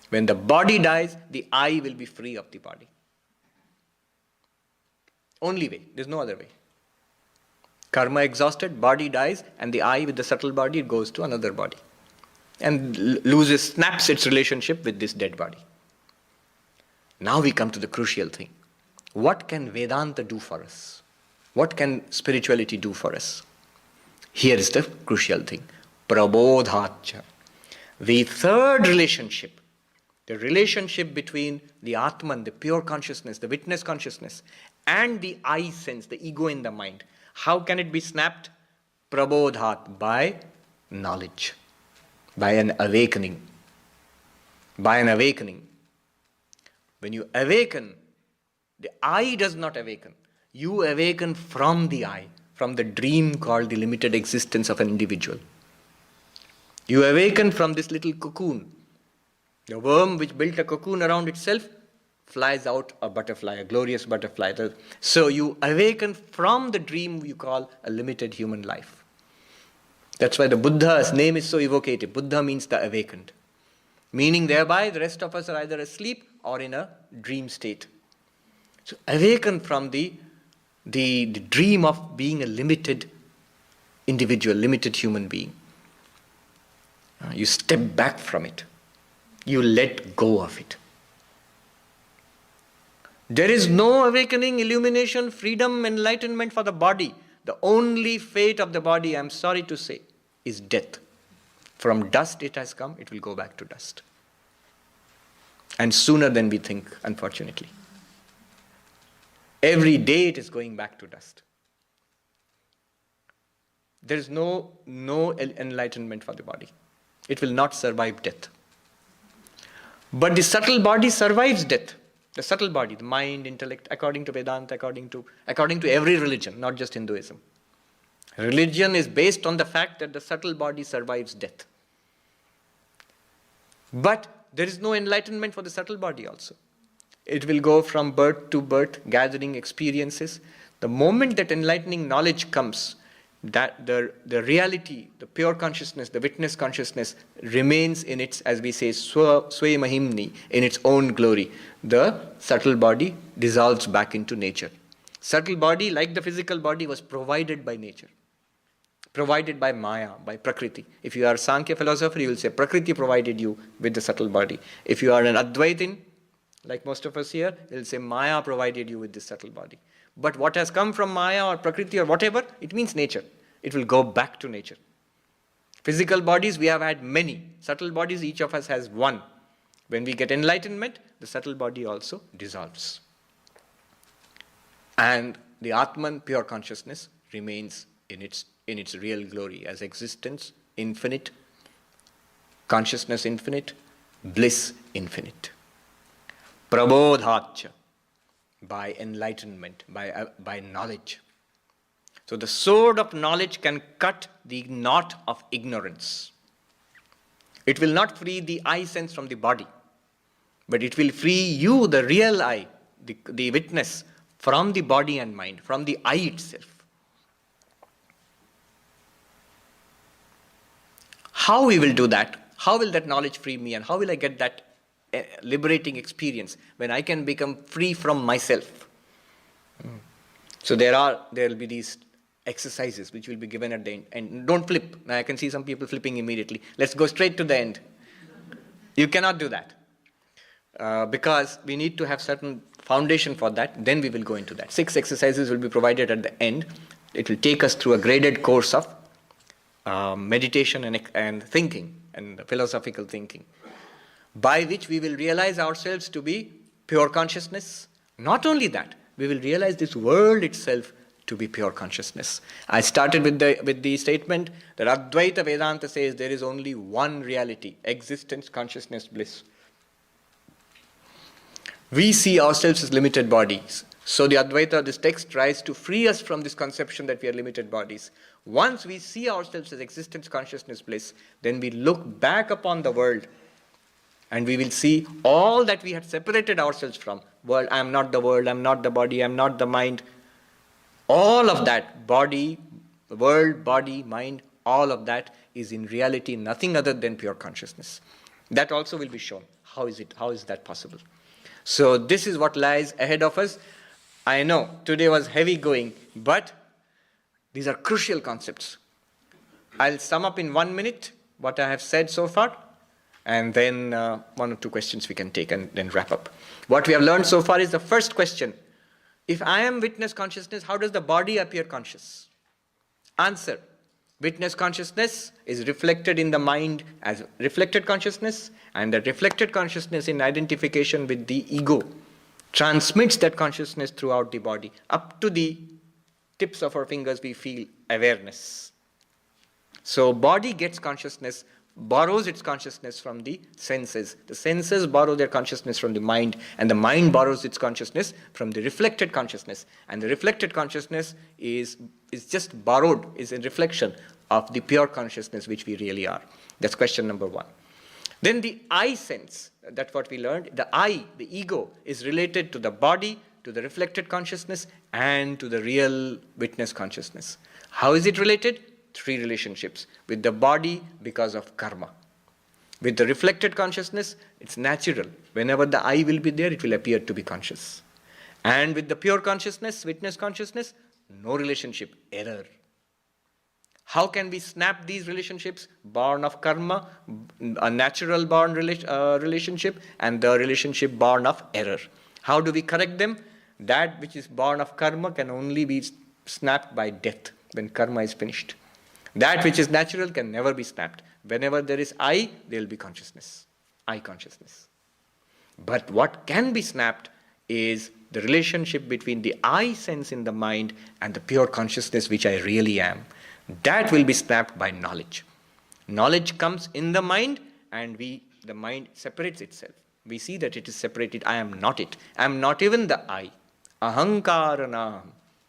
When the body dies, the I will be free of the body. Only way, there's no other way. Karma exhausted, body dies, and the I with the subtle body goes to another body and snaps its relationship with this dead body. Now we come to the crucial thing. What can Vedanta do for us? What can spirituality do for us? Here is the crucial thing. Prabodhacha. The third relationship, the relationship between the Atman, the pure consciousness, the witness consciousness, and the I sense, the ego in the mind. How can it be snapped? Prabodhat, by knowledge, by an awakening. By an awakening. When you awaken, the I does not awaken. You awaken from the I, from the dream called the limited existence of an individual. You awaken from this little cocoon. The worm which built a cocoon around itself flies out a butterfly, a glorious butterfly. So you awaken from the dream you call a limited human life. That's why the Buddha's name is so evocative. Buddha means the awakened. Meaning thereby the rest of us are either asleep or in a dream state. So awaken from the dream of being a limited individual, limited human being. You step back from it. You let go of it. There is no awakening, illumination, freedom, enlightenment for the body. The only fate of the body, I'm sorry to say, is death. From dust it has come, it will go back to dust. And sooner than we think, unfortunately. Every day it is going back to dust. There is no enlightenment for the body. It will not survive death. But the subtle body survives death. The subtle body, the mind, intellect, according to Vedanta, according to every religion, not just Hinduism. Religion is based on the fact that the subtle body survives death. But there is no enlightenment for the subtle body also. It will go from birth to birth, gathering experiences. The moment that enlightening knowledge comes, that the reality, the pure consciousness, the witness consciousness remains in its, as we say, sway mahimni, in its own glory. The subtle body dissolves back into nature. Subtle body, like the physical body, was provided by nature, provided by Maya, by Prakriti. If you are a Sankhya philosopher, you will say Prakriti provided you with the subtle body. If you are an Advaitin, like most of us here, they will say Maya provided you with this subtle body. But what has come from Maya or Prakriti or whatever, it means nature. It will go back to nature. Physical bodies, we have had many. Subtle bodies, each of us has one. When we get enlightenment, the subtle body also dissolves. And the Atman, pure consciousness, remains in its real glory as existence, infinite, consciousness infinite, bliss infinite. Prabodhacha, by enlightenment, by knowledge. So the sword of knowledge can cut the knot of ignorance. It will not free the I sense from the body, but it will free you, the real I, the witness, from the body and mind, from the I itself. How we will do that? How will that knowledge free me, and how will I get that liberating experience when I can become free from myself? So there will be these exercises which will be given at the end. And don't flip. Now I can see some people flipping immediately. Let's go straight to the end. You cannot do that. Because we need to have certain foundation for that. Then we will go into that. 6 exercises will be provided at the end. It will take us through a graded course of meditation and thinking and philosophical thinking, by which we will realize ourselves to be pure consciousness. Not only that, we will realize this world itself to be pure consciousness. I started with the statement that advaita-vedanta says there is only one reality, existence, consciousness, bliss. We see ourselves as limited bodies. So the Advaita, this text, tries to free us from this conception that we are limited bodies. Once we see ourselves as existence, consciousness, bliss, then we look back upon the world and we will see all that we had separated ourselves from. World, I am not the world, I am not the body, I am not the mind. All of that, body, world, body, mind, all of that is in reality nothing other than pure consciousness. That also will be shown. How is that possible? So this is what lies ahead of us. I know today was heavy going, but these are crucial concepts. I'll sum up in 1 minute what I have said so far, and then 1 or 2 questions we can take and then wrap up. What we have learned so far is the first question. If I am witness consciousness, how does the body appear conscious? Answer. Witness consciousness is reflected in the mind as reflected consciousness, and the reflected consciousness in identification with the ego transmits that consciousness throughout the body. Up to the tips of our fingers we feel awareness. So body gets consciousness, borrows its consciousness from the senses. The senses borrow their consciousness from the mind, and the mind borrows its consciousness from the reflected consciousness. And the reflected consciousness is just borrowed, is a reflection of the pure consciousness which we really are. That's question number 1. Then the I sense, that's what we learned. The I, the ego, is related to the body, to the reflected consciousness, and to the real witness consciousness. How is it related? 3 relationships. With the body, because of karma. With the reflected consciousness, it's natural. Whenever the I will be there, it will appear to be conscious. And with the pure consciousness, witness consciousness, no relationship, error. How can we snap these relationships? Born of karma, a natural born relationship, and the relationship born of error. How do we correct them? That which is born of karma can only be snapped by death, when karma is finished. That which is natural can never be snapped. Whenever there is I, there will be consciousness. I consciousness. But what can be snapped is the relationship between the I sense in the mind and the pure consciousness which I really am. That will be snapped by knowledge. Knowledge comes in the mind, and the mind separates itself. We see that it is separated. I am not it. I am not even the I. Ahankaranam.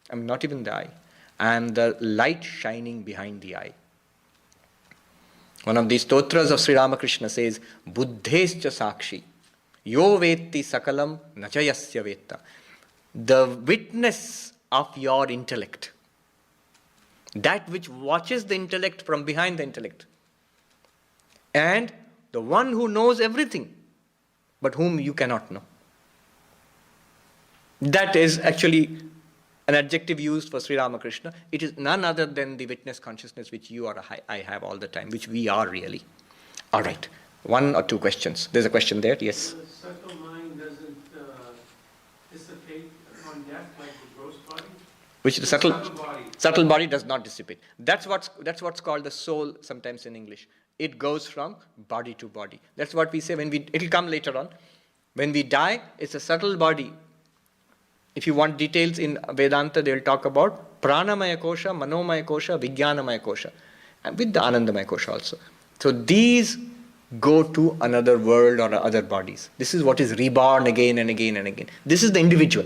I am not even the I. I am the light shining behind the eye. One of these stotras of Sri Ramakrishna says, Buddhescha sakshi, yo vetti sakalam nachayasya vetta. The witness of your intellect, that which watches the intellect from behind the intellect, and the one who knows everything, but whom you cannot know. That is actually an adjective used for Sri Ramakrishna. It is none other than the witness consciousness which you or I have all the time, which we are really. All right, one or two questions. There's a question there, yes? The subtle mind doesn't dissipate upon death like the gross body? Which the subtle body. Subtle body does not dissipate. That's what's called the soul sometimes in English. It goes from body to body. That's what we say it'll come later on. When we die, it's a subtle body. If you want details in Vedanta, they'll talk about pranamaya kosha, manomaya kosha, vijnanamaya kosha, and with the anandamaya kosha also. So these go to another world or other bodies. This is what is reborn again and again and again. This is the individual.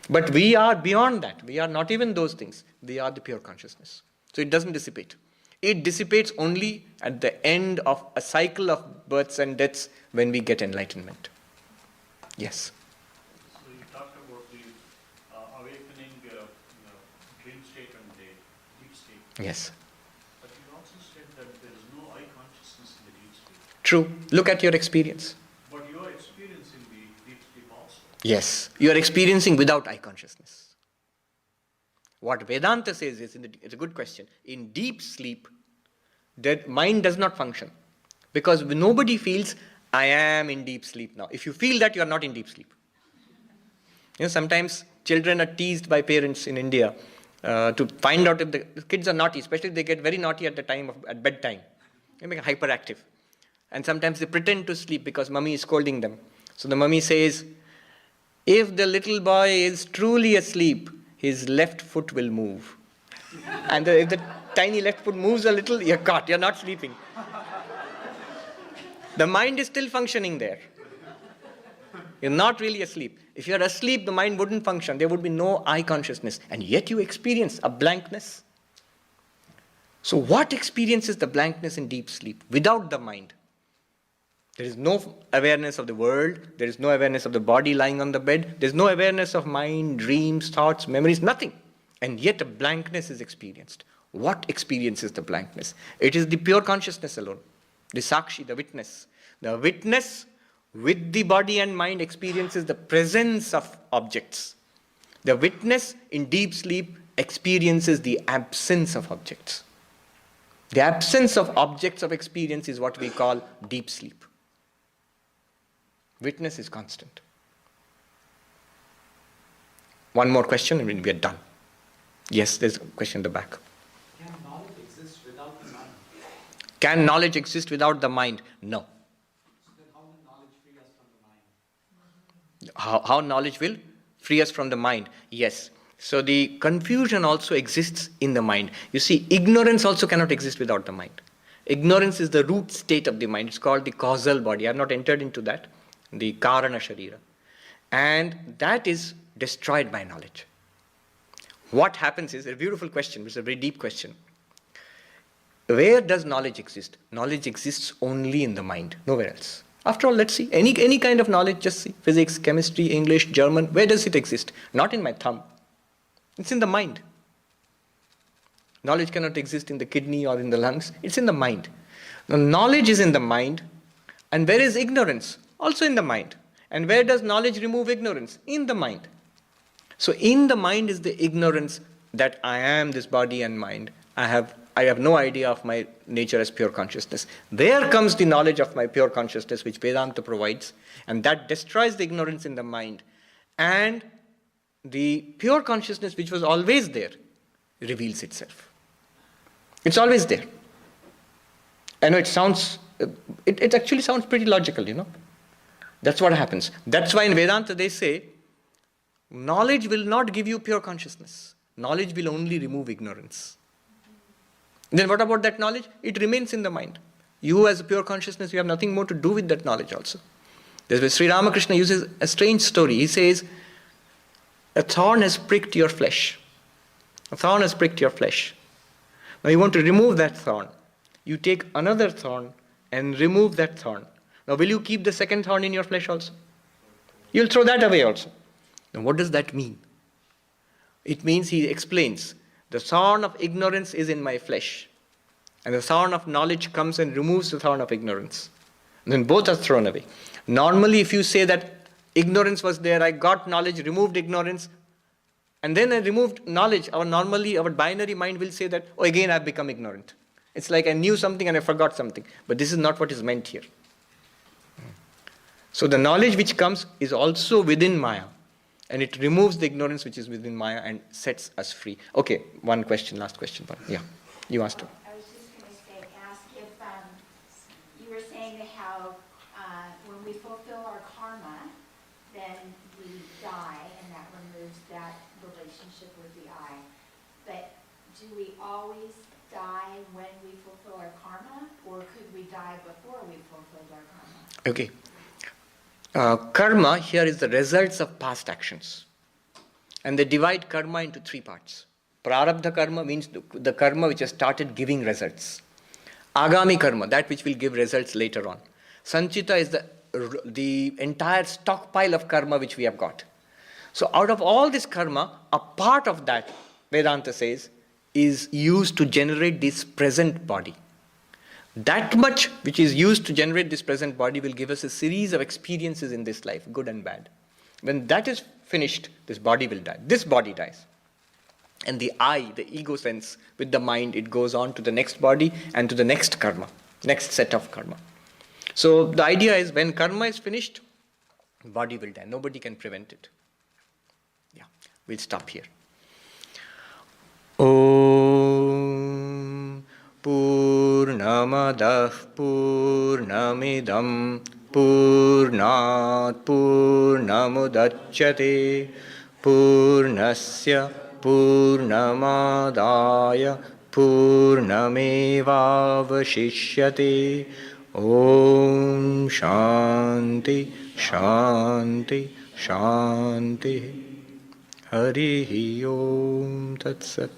But we are beyond that. We are not even those things. We are the pure consciousness. So it doesn't dissipate. It dissipates only at the end of a cycle of births and deaths when we get enlightenment. Yes. So you talked about the awakening, dream state and the deep state. Yes. But you also said that there is no I consciousness in the deep state. True. Look at your experience. But you are experiencing the deep sleep also. Yes. You are experiencing without I consciousness. What Vedanta says is, it's a good question. In deep sleep, the mind does not function. Because nobody feels, I am in deep sleep now. If you feel that, you are not in deep sleep. Sometimes children are teased by parents in India to find out if the kids are naughty, especially if they get very naughty at bedtime. They become hyperactive. And sometimes they pretend to sleep because mummy is scolding them. So the mummy says, if the little boy is truly asleep, his left foot will move. And if the tiny left foot moves a little, you're caught, you're not sleeping. The mind is still functioning there. You're not really asleep. If you're asleep, the mind wouldn't function. There would be no I consciousness. And yet you experience a blankness. So what experiences the blankness in deep sleep without the mind? There is no awareness of the world. There is no awareness of the body lying on the bed. There's no awareness of mind, dreams, thoughts, memories, nothing. And yet a blankness is experienced. What experiences the blankness? It is the pure consciousness alone. The sakshi, the witness. The witness with the body and mind experiences the presence of objects. The witness in deep sleep experiences the absence of objects. The absence of objects of experience is what we call deep sleep. Witness is constant. One more question and we are done. Yes, there's a question in the back. Can knowledge exist without the mind? Can knowledge exist without the mind? No. So then how will knowledge free us from the mind? How knowledge will free us from the mind? Yes. So the confusion also exists in the mind. You see, ignorance also cannot exist without the mind. Ignorance is the root state of the mind. It's called the causal body. I have not entered into that. The karana sharira. And that is destroyed by knowledge. What happens is, a beautiful question, it's a very deep question. Where does knowledge exist? Knowledge exists only in the mind, nowhere else. After all, let's see, any kind of knowledge, just see, physics, chemistry, English, German, where does it exist? Not in my thumb. It's in the mind. Knowledge cannot exist in the kidney or in the lungs, it's in the mind. Now, knowledge is in the mind, and where is ignorance? Also in the mind. And where does knowledge remove ignorance? In the mind. So in the mind is the ignorance that I am this body and mind. I have no idea of my nature as pure consciousness. There comes the knowledge of my pure consciousness which Vedanta provides, and that destroys the ignorance in the mind. And the pure consciousness which was always there reveals itself. It's always there. I know it actually sounds pretty logical, That's what happens. That's why in Vedanta they say, knowledge will not give you pure consciousness. Knowledge will only remove ignorance. Then what about that knowledge? It remains in the mind. You as a pure consciousness, you have nothing more to do with that knowledge also. That's why Sri Ramakrishna uses a strange story. He says, a thorn has pricked your flesh. A thorn has pricked your flesh. Now you want to remove that thorn. You take another thorn and remove that thorn. Now will you keep the second thorn in your flesh also? You'll throw that away also. Now what does that mean? It means, he explains, the thorn of ignorance is in my flesh. And the thorn of knowledge comes and removes the thorn of ignorance. And then both are thrown away. Normally if you say that ignorance was there, I got knowledge, removed ignorance, and then I removed knowledge, our binary mind will say that, oh, again I've become ignorant. It's like I knew something and I forgot something. But this is not what is meant here. So the knowledge which comes is also within Maya. And it removes the ignorance which is within Maya and sets us free. Okay, one question, last question. Yeah, you asked her. I was just going to ask if you were saying how when we fulfill our karma, then we die, and that removes that relationship with the I. But do we always die when we fulfill our karma, or could we die before we fulfilled our karma? Okay. Karma here is the results of past actions. And they divide karma into three parts. Prarabdha karma means the karma which has started giving results. Agami karma, that which will give results later on. Sanchita is the entire stockpile of karma which we have got. So out of all this karma, a part of that, Vedanta says, is used to generate this present body. That much which is used to generate this present body will give us a series of experiences in this life, good and bad. When that is finished, this body will die. This body dies. And the I, the ego sense, with the mind, it goes on to the next body and to the next karma, next set of karma. So the idea is when karma is finished, body will die. Nobody can prevent it. Yeah, we'll stop here. Om Purnamadah Purnamidam Purnat Purnamudachyate Purnasya Purnamadaya Purnamevavashishyate. Om Shanti Shanti Shanti. Harihi Om Tat Sat.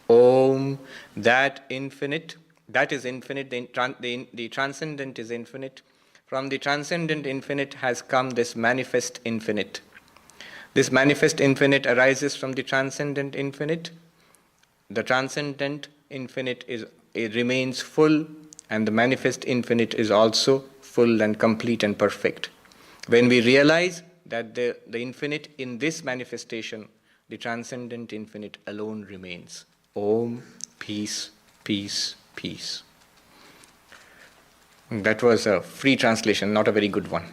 Om, that infinite, that is infinite, the transcendent is infinite. From the transcendent infinite has come this manifest infinite. This manifest infinite arises from the transcendent infinite. The transcendent infinite it remains full, and the manifest infinite is also full and complete and perfect. When we realize that the infinite in this manifestation, the transcendent infinite alone remains. Om, peace, peace, peace. That was a free translation, not a very good one.